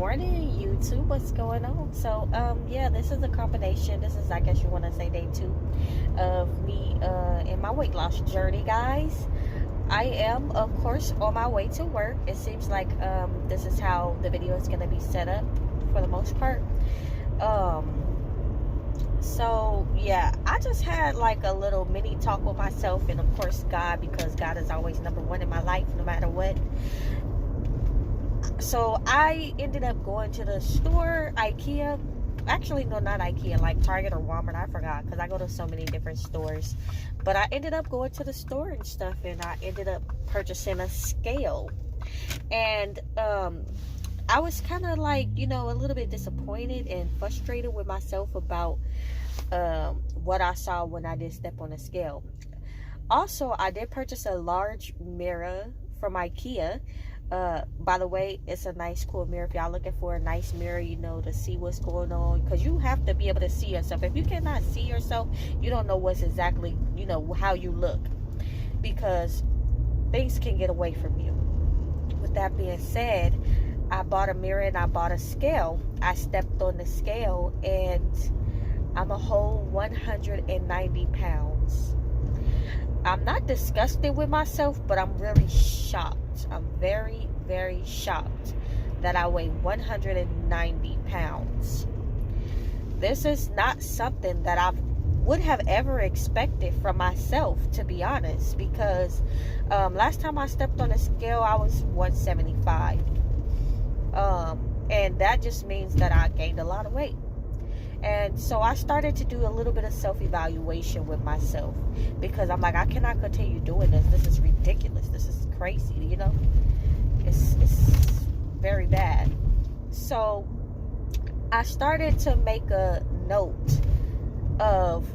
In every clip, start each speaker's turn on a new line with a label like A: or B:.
A: morning, YouTube. What's going on? So, yeah, this is a combination. This is, I guess you want to say, day 2 of me in my weight loss journey, guys. I am, of course, on my way to work. It seems like this is how the video is going to be set up for the most part. So yeah, I just had like a little mini talk with myself, and of course God, because God is always number one in my life no matter what. So I ended up going to the store, IKEA. Actually, no, not IKEA, like Target or Walmart. I forgot, because I go to so many different stores. But I ended up going to the store and stuff, and I ended up purchasing a scale. And I was kind of like, a little bit disappointed and frustrated with myself about what I saw when I did step on the scale. Also, I did purchase a large mirror from IKEA. By the way, it's a nice, cool mirror. If y'all looking for a nice mirror, to see what's going on, because you have to be able to see yourself. If you cannot see yourself, you don't know what's exactly, how you look, because things can get away from you. With that being said, I bought a mirror and I bought a scale. I stepped on the scale and I'm a whole 190 pounds. I'm not disgusted with myself, but I'm really shocked. I'm very, very shocked that I weigh 190 pounds. This is not something that I would have ever expected from myself, to be honest, because last time I stepped on a scale, I was 175. And that just means that I gained a lot of weight. And so I started to do a little bit of self-evaluation with myself, because I'm like, I cannot continue doing this. This is ridiculous. This is crazy, It's very bad. So I started to make a note of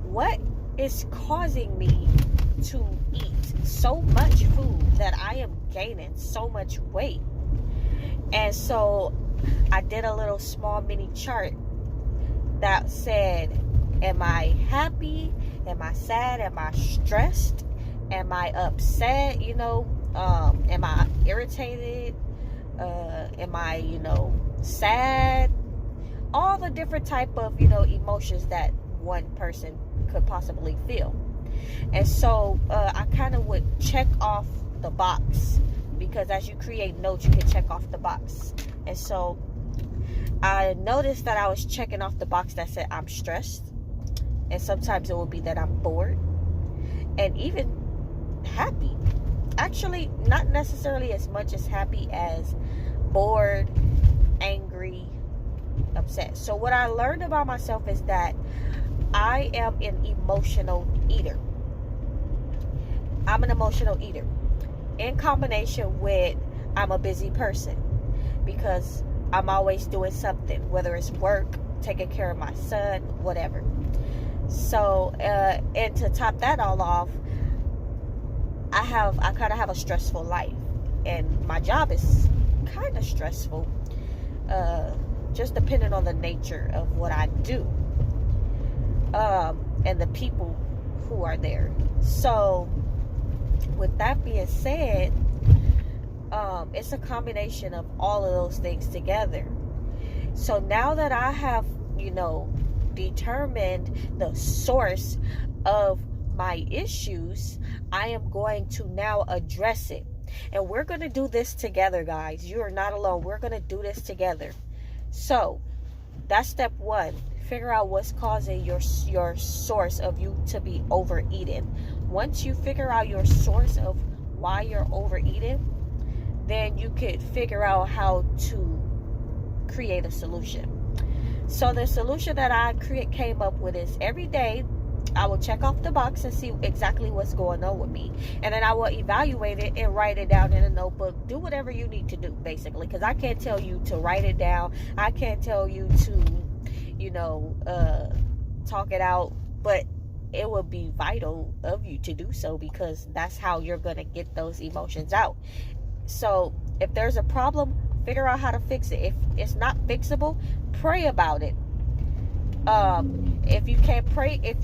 A: what is causing me to eat so much food that I am gaining so much weight. And so I did a little small mini chart that said, am I happy? Am I sad? Am I stressed? Am I upset? Am I irritated? Am I, sad? All the different type of, emotions that one person could possibly feel. And so I kind of would check off the box, because as you create notes, you can check off the box. And so I noticed that I was checking off the box that said I'm stressed, and sometimes it will be that I'm bored, and even happy. Actually, not necessarily as much as happy as bored, angry, upset. So what I learned about myself is that I am an emotional eater. I'm an emotional eater, in combination with I'm a busy person, because I'm always doing something, whether it's work, taking care of my son, whatever. So, and to top that all off, I kind of have a stressful life, and my job is kind of stressful, just depending on the nature of what I do, and the people who are there. So, with that being said, it's a combination of all of those things together. So now that I have, determined the source of my issues, I am going to now address it. And we're going to do this together, guys. You are not alone. We're going to do this together. So that's step 1. Figure out what's causing your source of you to be overeating. Once you figure out your source of why you're overeating, then you could figure out how to create a solution. So the solution that I came up with is, every day I will check off the box and see exactly what's going on with me, and then I will evaluate it and write it down in a notebook. Do whatever you need to do, basically, because I can't tell you to write it down. I can't tell you to talk it out, but it will be vital of you to do so, because that's how you're going to get those emotions out. So if there's a problem, figure out how to fix it. If it's not fixable, pray about it. If you can't pray,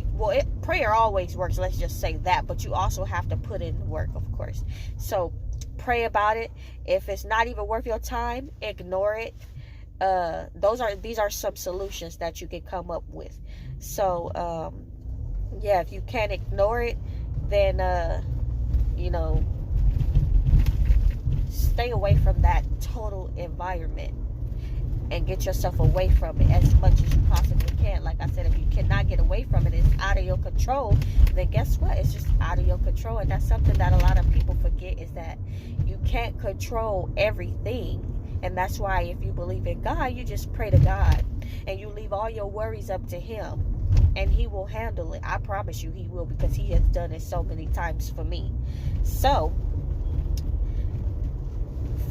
A: prayer always works, let's just say that, but you also have to put in the work, of course. So pray about it. If it's not even worth your time, ignore it. these are some solutions that you can come up with. So yeah, if you can't ignore it, then you know, stay away from that total environment and get yourself away from it as much as you possibly can. Like I said, if you cannot get away from it, it's out of your control, then guess what? It's just out of your control. And that's something that a lot of people forget, is that you can't control everything. And that's why if you believe in God, you just pray to God and you leave all your worries up to Him, and He will handle it. I promise you He will, because He has done it so many times for me. So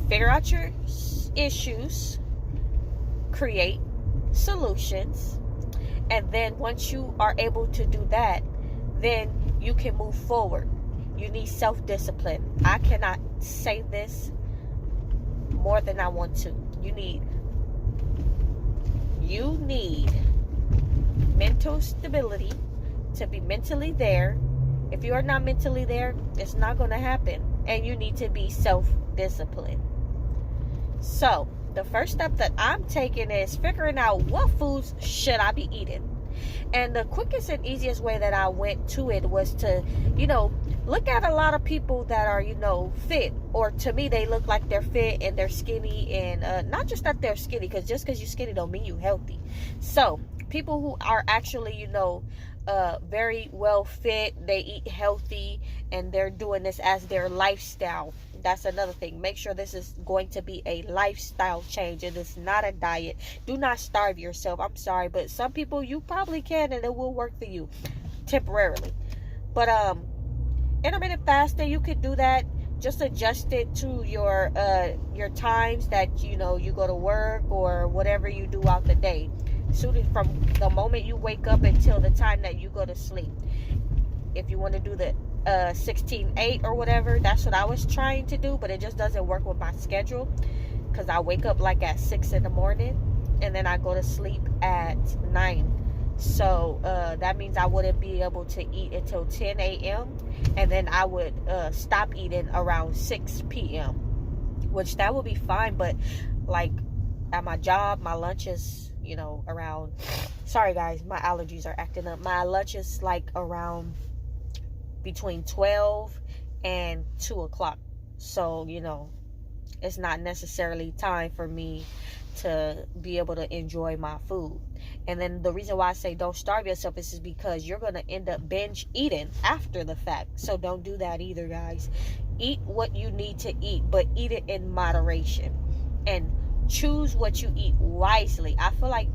A: figure out your issues, create solutions, and then once you are able to do that, then you can move forward. You need self-discipline. I cannot say this more than I want to. You need mental stability to be mentally there. If you are not mentally there, it's not going to happen. And you need to be self-disciplined. So the first step that I'm taking is figuring out what foods should I be eating. And the quickest and easiest way that I went to it was to, look at a lot of people that are, fit. Or to me, they look like they're fit and they're skinny. And not just that they're skinny, because just because you're skinny don't mean you're healthy. So people who are actually, very well fit, they eat healthy, and they're doing this as their lifestyle. That's another thing. Make sure this is going to be a lifestyle change. It is not a diet. Do not starve yourself. I'm sorry, but some people, you probably can, and it will work for you temporarily. But intermittent fasting, you could do that. Just adjust it to your times that you go to work or whatever you do out the day. Suited from the moment you wake up until the time that you go to sleep. If you want to do the 16-8 or whatever, that's what I was trying to do, but it just doesn't work with my schedule, because I wake up like at 6 in the morning and then I go to sleep at 9. So that means I wouldn't be able to eat until 10 a.m. and then I would stop eating around 6 p.m. which that would be fine, but like at my job, my lunch is around, sorry guys, my allergies are acting up. My lunch is like around between 12 and 2 o'clock. So, it's not necessarily time for me to be able to enjoy my food. And then the reason why I say don't starve yourself is because you're going to end up binge eating after the fact. So don't do that either, guys. Eat what you need to eat, but eat it in moderation. And choose what you eat wisely. I feel like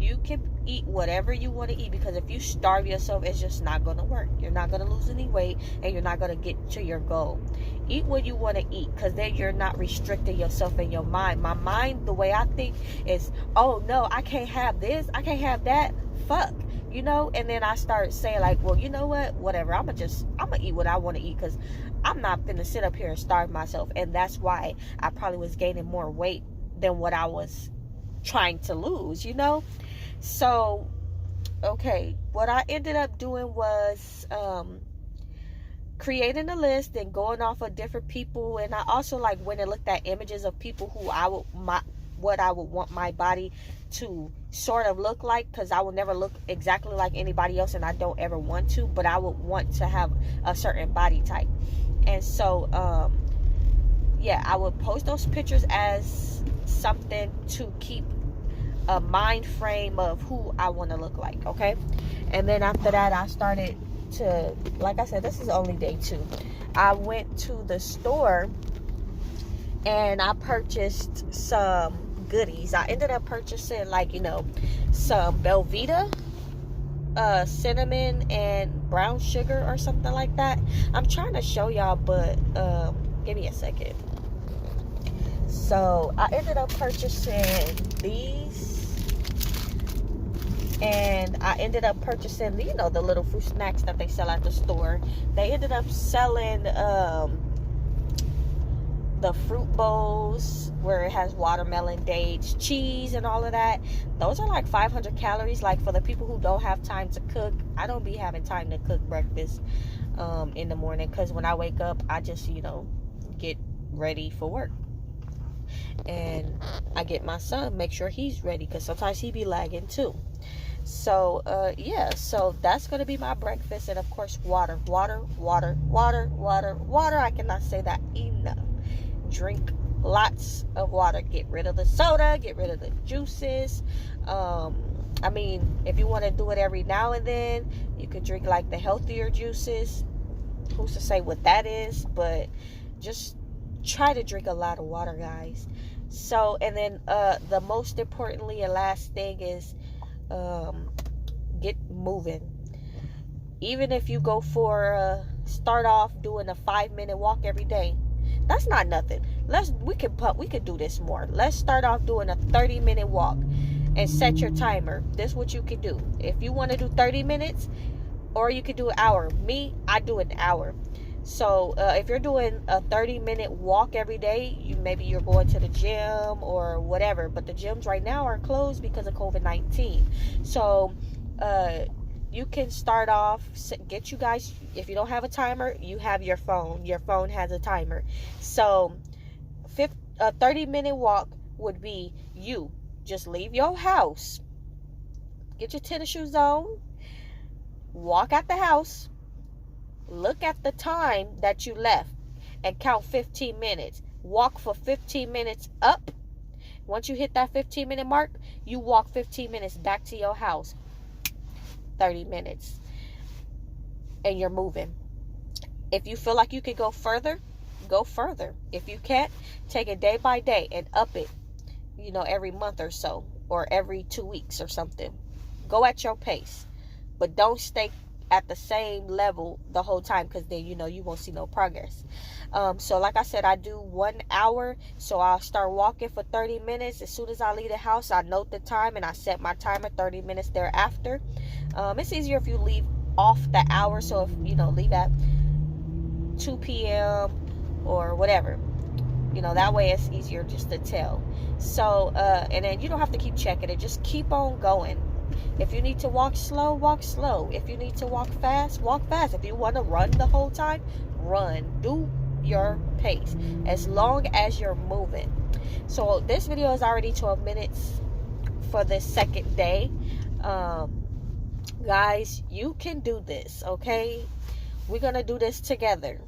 A: you can eat whatever you want to eat, because if you starve yourself, it's just not going to work. You're not going to lose any weight, and you're not going to get to your goal. Eat what you want to eat, because then you're not restricting yourself in your mind. My mind, the way I think is, oh no, I can't have this, I can't have that, fuck, and then I start saying like, well, you know what, whatever, I'm gonna eat what I want to eat, because I'm not gonna sit up here and starve myself. And that's why I probably was gaining more weight than what I was trying to lose, So, okay, what I ended up doing was creating a list and going off of different people. And I also went and looked at images of people who what I would want my body to sort of look like, because I will never look exactly like anybody else, and I don't ever want to, but I would want to have a certain body type. And so yeah, I would post those pictures as something to keep a mind frame of who I want to look like, okay? And then after that, I started to, like I said, this is only day 2. I went to the store and I purchased some goodies. I ended up purchasing some Belvita, cinnamon and brown sugar or something like that. I'm trying to show y'all, but give me a second. So I ended up purchasing these, and I ended up purchasing the little fruit snacks that they sell at the store. They ended up selling the fruit bowls where it has watermelon, dates, cheese, and all of that. Those are like 500 calories. Like, for the people who don't have time to cook, I don't be having time to cook breakfast in the morning, because when I wake up, I just get ready for work. and I get my son, make sure he's ready, because sometimes he be lagging too. So yeah, so that's gonna be my breakfast. And of course, water. I cannot say that enough. Drink lots of water. Get rid of the soda, get rid of the juices. I mean, if you want to do it every now and then, you could drink like the healthier juices. Who's to say what that is? But just try to drink a lot of water, guys. So, and then the most importantly and last thing is get moving. Even if you go for start off doing a 5-minute walk every day, that's not nothing. We could do this more. Let's start off doing a 30-minute walk and set your timer. This is what you can do. If you want to do 30 minutes, or you could do an hour. I do an hour. So if you're doing a 30-minute walk every day, maybe you're going to the gym or whatever, but the gyms right now are closed because of COVID-19. So you can start off, get you guys, if you don't have a timer, you have your phone. Your phone has a timer. So a 30-minute walk would be, you just leave your house, get your tennis shoes on, walk out the house, look at the time that you left, and count 15 minutes. Walk for 15 minutes up. Once you hit that 15-minute mark, you walk 15 minutes back to your house. 30 minutes. And you're moving. If you feel like you could go further, go further. If you can't, take it day by day and up it, every month or so, or every 2 weeks or something. Go at your pace. But don't stay at the same level the whole time, because then you won't see no progress. So like I said, I do 1 hour. So I'll start walking for 30 minutes. As soon as I leave the house, I note the time and I set my timer 30 minutes thereafter. It's easier if you leave off the hour. So if leave at 2 p.m. or whatever, that way it's easier just to tell. So and then you don't have to keep checking it. Just keep on going. If you need to walk slow, walk slow. If you need to walk fast, walk fast. If you want to run the whole time, run. Do your pace, as long as you're moving. So this video is already 12 minutes for the second day. Guys, you can do this, okay? We're gonna do this together.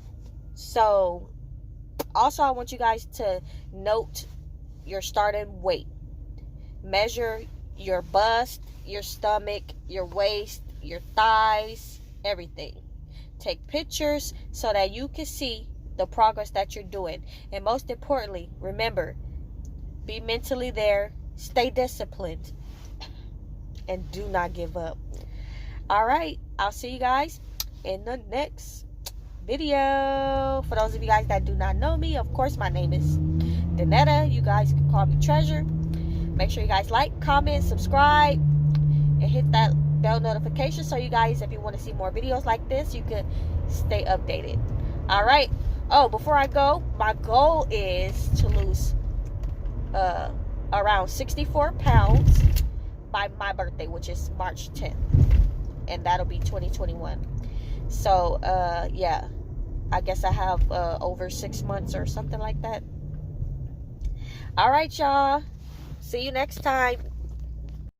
A: So also, I want you guys to note your starting weight. Measure your bust, your stomach, your waist, your thighs, everything. Take pictures so that you can see the progress that you're doing. And most importantly, remember, be mentally there, stay disciplined, and do not give up. All right, I'll see you guys in the next video. For those of you guys that do not know me, of course, my name is Danetta. You guys can call me Treasure. Make sure you guys like, comment, subscribe, and hit that bell notification so you guys, if you want to see more videos like this, you can stay updated. All right. Oh, before I go, my goal is to lose around 64 pounds by my birthday, which is March 10th. And that'll be 2021. So, yeah. I guess I have over 6 months or something like that. All right, y'all. See you next time.